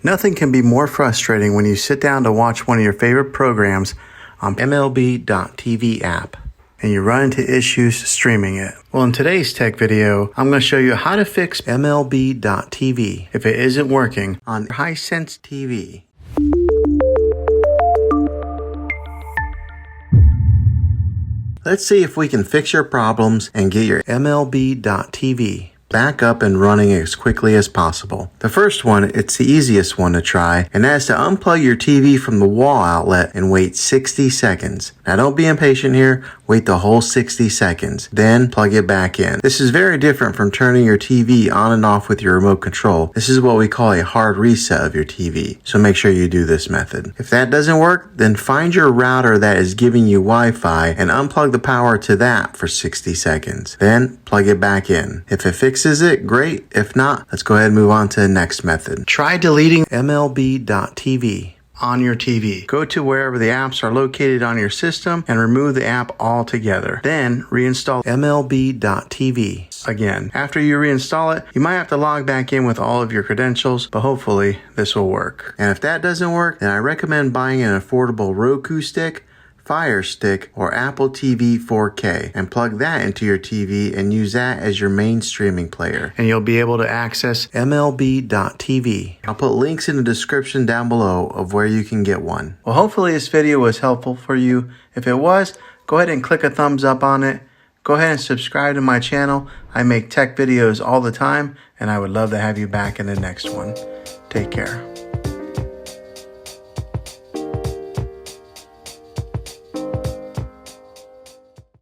Nothing can be more frustrating when you sit down to watch one of your favorite programs on MLB.TV app and you run into issues streaming it. Well, in today's tech video, I'm going to show you how to fix MLB.TV if it isn't working on Hisense TV. Let's see if we can fix your problems and get your MLB.TV back up and running as quickly as possible. The first one, it's the easiest one to try, and that's to unplug your TV from the wall outlet and wait 60 seconds. Now don't be impatient here, wait the whole 60 seconds, then plug it back in. This is very different from turning your TV on and off with your remote control. This is what we call a hard reset of your TV, so make sure you do this method. If that doesn't work, then find your router that is giving you Wi-Fi and unplug the power to that for 60 seconds. Then plug it back in. If it fixes it, great. If not, let's go ahead and move on to the next method. Try deleting MLB.TV on your TV. Go to wherever the apps are located on your system and remove the app altogether. Then reinstall MLB.TV again. After you reinstall it, you might have to log back in with all of your credentials, but hopefully this will work. And if that doesn't work, then I recommend buying an affordable Roku stick, Fire Stick, or Apple TV 4K and plug that into your TV and use that as your main streaming player. And you'll be able to access MLB.TV. I'll put links in the description down below of where you can get one. Well, hopefully this video was helpful for you. If it was, go ahead and click a thumbs up on it. Go ahead and subscribe to my channel. I make tech videos all the time, and I would love to have you back in the next one. Take care.